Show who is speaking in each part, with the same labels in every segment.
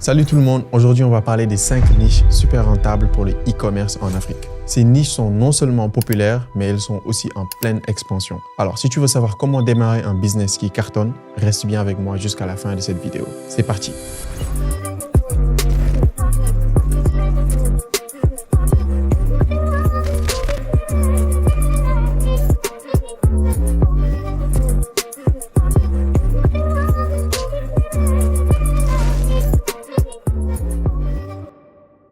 Speaker 1: Salut tout le monde, aujourd'hui on va parler des 5 niches super rentables pour le e-commerce en Afrique. Ces niches sont non seulement populaires, mais elles sont aussi en pleine expansion. Alors si tu veux savoir comment démarrer un business qui cartonne, reste bien avec moi jusqu'à la fin de cette vidéo. C'est parti!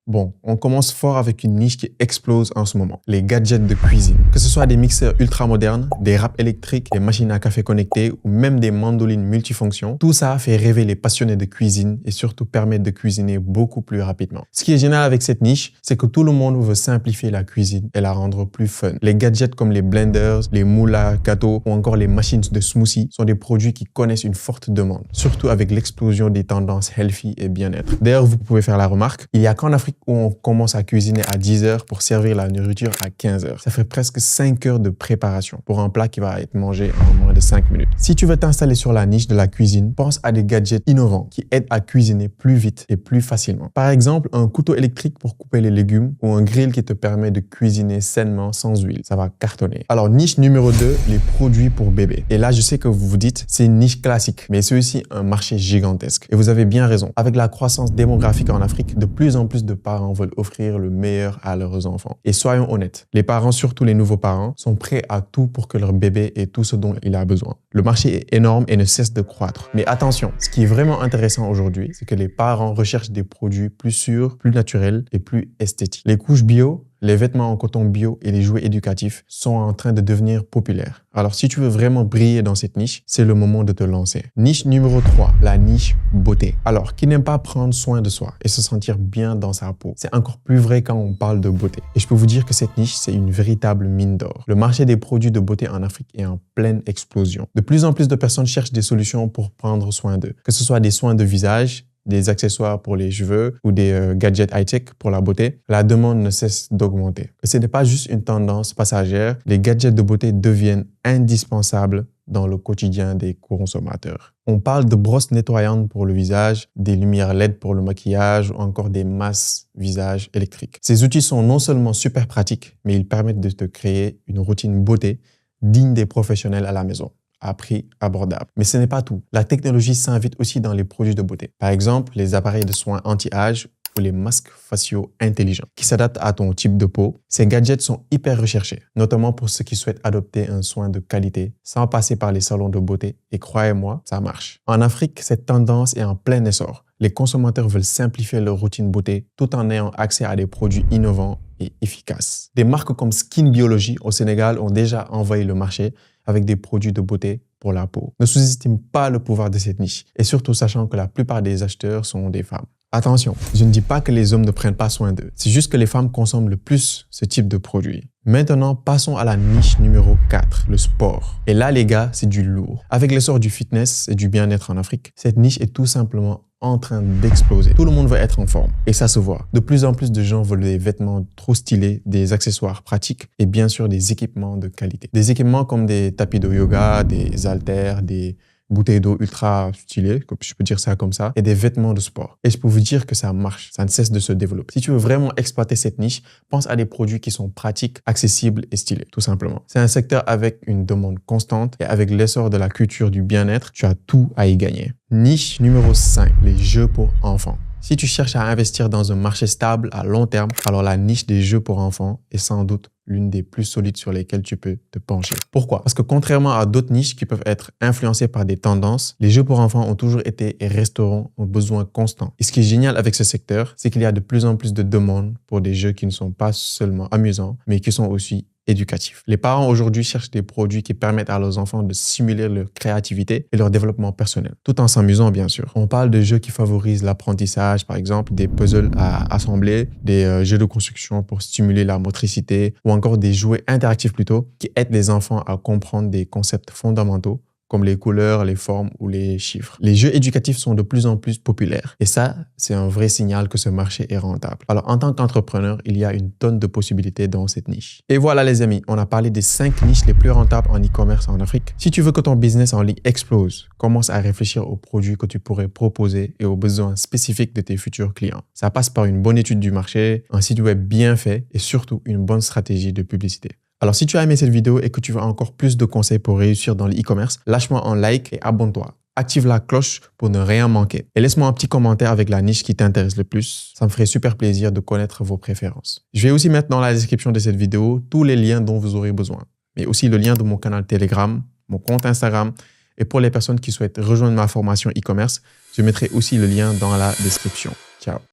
Speaker 1: Bon, on commence fort avec une niche qui explose en ce moment, les gadgets de cuisine. Que ce soit des mixeurs ultra modernes, des râpes électriques, des machines à café connectées ou même des mandolines multifonctions, tout ça fait rêver les passionnés de cuisine et surtout permet de cuisiner beaucoup plus rapidement. Ce qui est génial avec cette niche, c'est que tout le monde veut simplifier la cuisine et la rendre plus fun. Les gadgets comme les blenders, les moules à gâteaux ou encore les machines de smoothie sont des produits qui connaissent une forte demande, surtout avec l'explosion des tendances healthy et bien-être. D'ailleurs, vous pouvez faire la remarque, il n'y a qu'en Afrique où on commence à cuisiner à 10 heures pour servir la nourriture à 15 heures. Ça fait presque 5 heures de préparation pour un plat qui va être mangé en moins de 5 minutes. Si tu veux t'installer sur la niche de la cuisine, pense à des gadgets innovants qui aident à cuisiner plus vite et plus facilement. Par exemple, un couteau électrique pour couper les légumes ou un grill qui te permet de cuisiner sainement sans huile. Ça va cartonner. Alors, niche numéro 2, les produits pour bébés. Et là, je sais que vous vous dites, c'est une niche classique, mais c'est aussi un marché gigantesque. Et vous avez bien raison. Avec la croissance démographique en Afrique, de plus en plus de parents veulent offrir le meilleur à leurs enfants. Et soyons honnêtes, les parents, surtout les nouveaux parents, sont prêts à tout pour que leur bébé ait tout ce dont il a besoin. Le marché est énorme et ne cesse de croître. Mais attention, ce qui est vraiment intéressant aujourd'hui, c'est que les parents recherchent des produits plus sûrs, plus naturels et plus esthétiques. Les couches bio, les vêtements en coton bio et les jouets éducatifs sont en train de devenir populaires. Alors si tu veux vraiment briller dans cette niche, c'est le moment de te lancer. Niche numéro 3, la niche beauté. Alors, qui n'aime pas prendre soin de soi et se sentir bien dans sa peau? C'est encore plus vrai quand on parle de beauté. Et je peux vous dire que cette niche, c'est une véritable mine d'or. Le marché des produits de beauté en Afrique est en pleine explosion. De plus en plus de personnes cherchent des solutions pour prendre soin d'eux. Que ce soit des soins de visage, des accessoires pour les cheveux ou des gadgets high-tech pour la beauté, la demande ne cesse d'augmenter. Et ce n'est pas juste une tendance passagère, les gadgets de beauté deviennent indispensables dans le quotidien des consommateurs. On parle de brosses nettoyantes pour le visage, des lumières LED pour le maquillage ou encore des masses visage électriques. Ces outils sont non seulement super pratiques, mais ils permettent de te créer une routine beauté digne des professionnels à la maison, à prix abordable. Mais ce n'est pas tout. La technologie s'invite aussi dans les produits de beauté. Par exemple, les appareils de soins anti-âge ou les masques faciaux intelligents qui s'adaptent à ton type de peau. Ces gadgets sont hyper recherchés, notamment pour ceux qui souhaitent adopter un soin de qualité sans passer par les salons de beauté. Et croyez-moi, ça marche. En Afrique, cette tendance est en plein essor. Les consommateurs veulent simplifier leur routine beauté tout en ayant accès à des produits innovants et efficaces. Des marques comme Skin Biology au Sénégal ont déjà envahi le marché avec des produits de beauté pour la peau. Ne sous-estime pas le pouvoir de cette niche et surtout sachant que la plupart des acheteurs sont des femmes. Attention, je ne dis pas que les hommes ne prennent pas soin d'eux. C'est juste que les femmes consomment le plus ce type de produit. Maintenant, passons à la niche numéro 4, le sport. Et là, les gars, c'est du lourd. Avec l'essor du fitness et du bien-être en Afrique, cette niche est tout simplement en train d'exploser. Tout le monde veut être en forme et ça se voit. De plus en plus de gens veulent des vêtements trop stylés, des accessoires pratiques et bien sûr des équipements de qualité. Des équipements comme des tapis de yoga, des haltères, des bouteilles d'eau ultra stylées, je peux dire ça comme ça, et des vêtements de sport. Et je peux vous dire que ça marche, ça ne cesse de se développer. Si tu veux vraiment exploiter cette niche, pense à des produits qui sont pratiques, accessibles et stylés, tout simplement. C'est un secteur avec une demande constante et avec l'essor de la culture du bien-être, tu as tout à y gagner. Niche numéro 5, les jeux pour enfants. Si tu cherches à investir dans un marché stable à long terme, alors la niche des jeux pour enfants est sans doute l'une des plus solides sur lesquelles tu peux te pencher. Pourquoi? Parce que contrairement à d'autres niches qui peuvent être influencées par des tendances, les jeux pour enfants ont toujours été et resteront un besoin constant. Et ce qui est génial avec ce secteur, c'est qu'il y a de plus en plus de demandes pour des jeux qui ne sont pas seulement amusants, mais qui sont aussi éducatifs. Les parents aujourd'hui cherchent des produits qui permettent à leurs enfants de stimuler leur créativité et leur développement personnel, tout en s'amusant bien sûr. On parle de jeux qui favorisent l'apprentissage, par exemple des puzzles à assembler, des jeux de construction pour stimuler la motricité ou encore des jouets interactifs plutôt qui aident les enfants à comprendre des concepts fondamentaux comme les couleurs, les formes ou les chiffres. Les jeux éducatifs sont de plus en plus populaires et ça, c'est un vrai signal que ce marché est rentable. Alors, en tant qu'entrepreneur, il y a une tonne de possibilités dans cette niche. Et voilà les amis, on a parlé des 5 niches les plus rentables en e-commerce en Afrique. Si tu veux que ton business en ligne explose, commence à réfléchir aux produits que tu pourrais proposer et aux besoins spécifiques de tes futurs clients. Ça passe par une bonne étude du marché, un site web bien fait et surtout une bonne stratégie de publicité. Alors, si tu as aimé cette vidéo et que tu veux encore plus de conseils pour réussir dans l'e-commerce, lâche-moi un like et abonne-toi. Active la cloche pour ne rien manquer. Et laisse-moi un petit commentaire avec la niche qui t'intéresse le plus. Ça me ferait super plaisir de connaître vos préférences. Je vais aussi mettre dans la description de cette vidéo tous les liens dont vous aurez besoin, mais aussi le lien de mon canal Telegram, mon compte Instagram. Et pour les personnes qui souhaitent rejoindre ma formation e-commerce, je mettrai aussi le lien dans la description. Ciao.